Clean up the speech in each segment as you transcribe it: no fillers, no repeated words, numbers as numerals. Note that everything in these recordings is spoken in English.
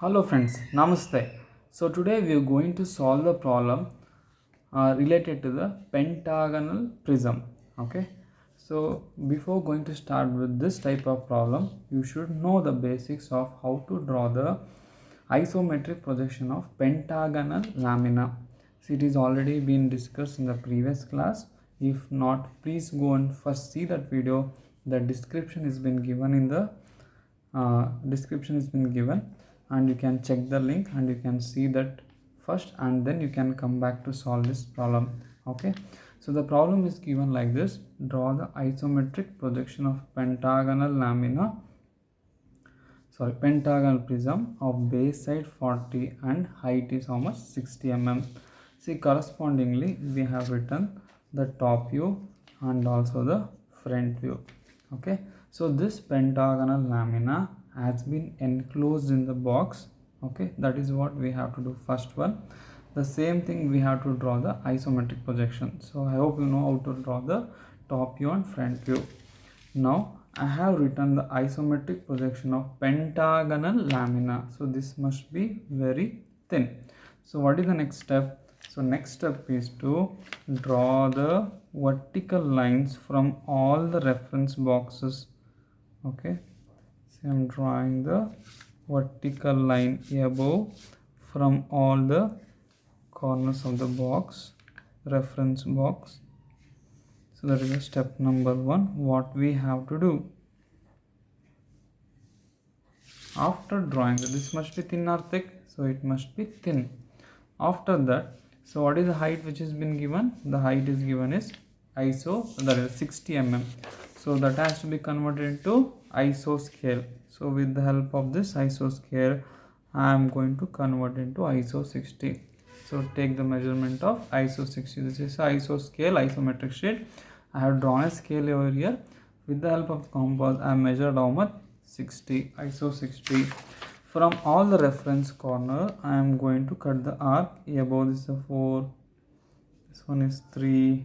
Hello friends, Namaste. So today we are going to solve the problem related to the pentagonal prism. Okay. So before going to start with this type of problem, you should know the basics of how to draw the isometric projection of pentagonal lamina. So it is already been discussed in the previous class. If not, please go and first see that video. The description has been given in the description has been given, and you can check the link and you can see that first, and then you can come back to solve this problem. Okay, so the problem is given like this: draw the isometric projection of pentagonal prism of base side 40 and height is how much? 60 mm. See, correspondingly we have written the top view and also the front view. Okay, so this pentagonal lamina has been enclosed in the box. Okay, that is what we have to do. First one, the same thing we have to draw the isometric projection. So I hope you know how to draw the top view and front view. Now I have written the isometric projection of pentagonal lamina. So this must be very thin. So what is the next step? So next step is to draw the vertical lines from all the reference boxes. Okay, so I'm drawing the vertical line above from all the corners of the box, reference box. So that is the step number one, what we have to do. After drawing, this must be thin or thick, so it must be thin. After that, so what is the height which has been given? The height is given is ISO, that is 60 mm. So that has to be converted into ISO scale. So with the help of this ISO scale, I am going to convert into ISO 60. So take the measurement of ISO 60. This is ISO scale, isometric sheet. I have drawn a scale over here. With the help of the compass, I have measured how much? 60, ISO 60. From all the reference corner, I am going to cut the arc. Above this is 4, this one is 3,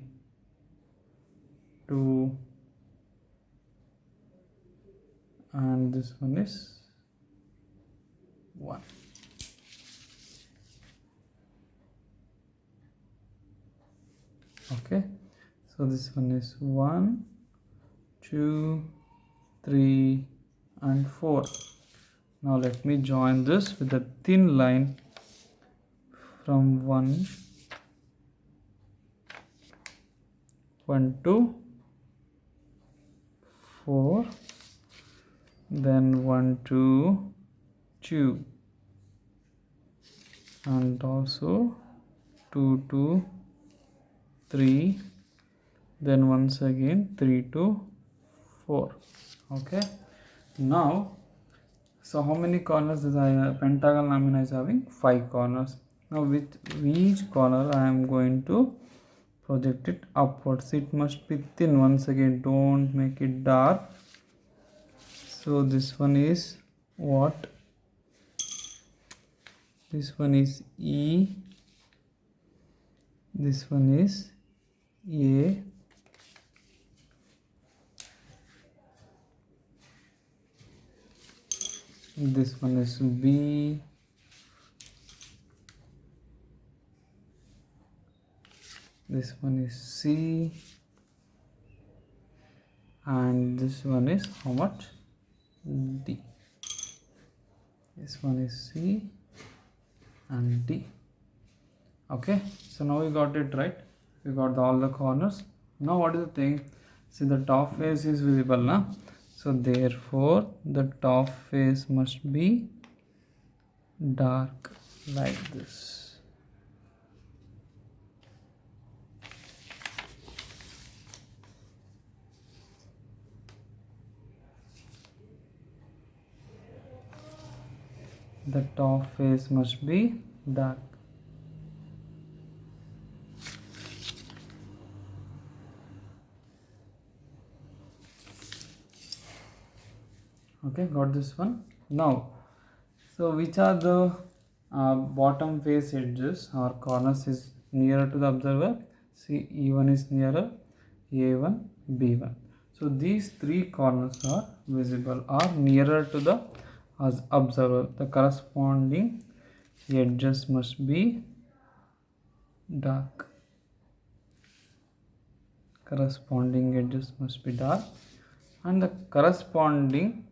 2, and this one is 1. Okay, so this one is 1, 2, 3 and 4. Now let me join this with a thin line from 1 to 4, then 1 to 2, and also 2 to 3, then once again 3 to 4. Okay, now so how many corners is pentagonal lamina is having? 5 corners. Now with each corner I am going to project it upwards. It must be thin. Once again, don't make it dark. So this one is what? This one is E, this one is A, this one is B, this one is C, and this one is how much? D. This one is C and D. Okay, so now we got it right. We got all the corners. Now what is the thing? See, the top face is visible now. So therefore the top face must be dark like this. The top face must be dark. Okay, got this one. Now, so which are the bottom face edges or corners is nearer to the observer? See, E1 is nearer, A1, B1. So these three corners are visible or nearer to the as observer. The corresponding edges must be dark. Corresponding edges must be dark, and the corresponding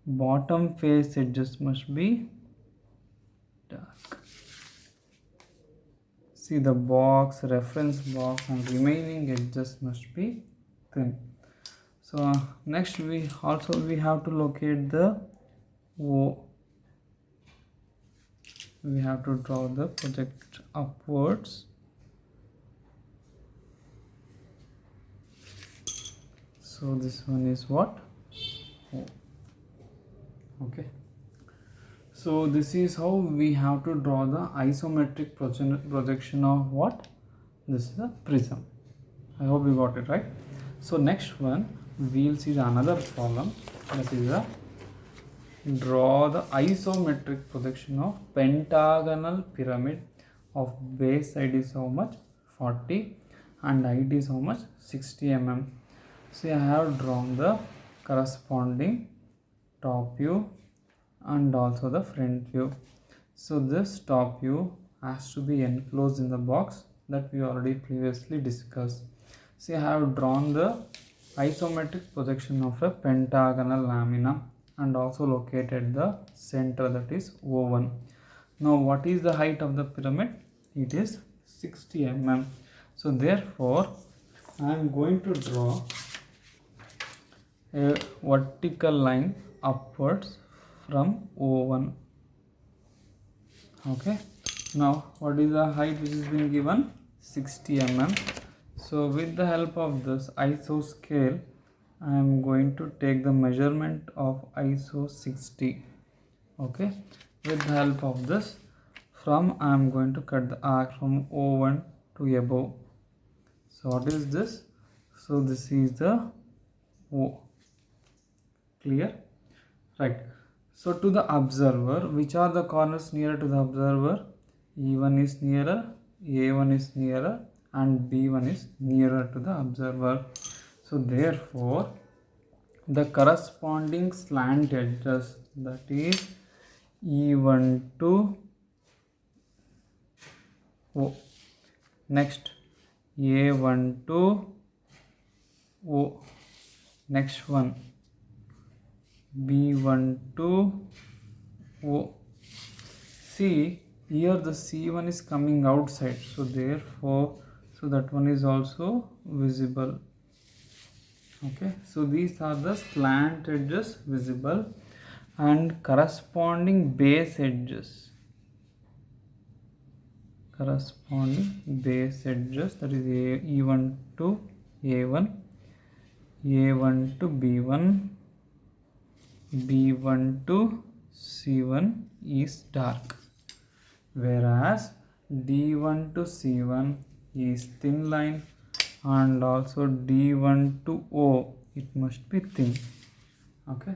bottom face edges must be dark. See, the box, reference box, and remaining edges must be thin. So next we have to locate the O. We have to draw the project upwards. So this one is what? O. Okay. So this is how we have to draw the isometric projection of what? This is a prism. I hope you got it right. So next one we'll see another problem. That is a draw the isometric projection of pentagonal pyramid of base side is how much? 40 and height is how much? 60 mm. So I have drawn the corresponding top view and also the front view. So this top view has to be enclosed in the box that we already previously discussed. See, I have drawn the isometric projection of a pentagonal lamina and also located the center, that is O1. Now what is the height of the pyramid? It is 60 mm. So therefore I am going to draw a vertical line upwards from O1. Okay, now what is the height which has been given? 60 mm. So with the help of this ISO scale, I am going to take the measurement of ISO 60. Okay, with the help of this, I am going to cut the arc from O1 to above. So what is this? So this is the O. Clear? Right. So to the observer, which are the corners nearer to the observer? E1 is nearer, A1 is nearer, and B1 is nearer to the observer. So therefore the corresponding slant edges, that is E1 to O. Next A1 to O. Next one B1 to O. See, here the C1 is coming outside, so therefore that one is also visible. Okay, so these are the slant edges visible and corresponding base edges. Corresponding base edges, that is E1 to A1, A1 to B1, B1 to C1 is dark, whereas D1 to C1 is thin line, and also D1 to O, it must be thin. Okay,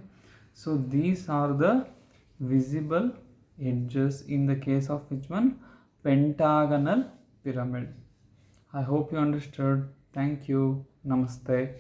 so these are the visible edges in the case of which one? Pentagonal pyramid. I hope you understood. Thank you. Namaste.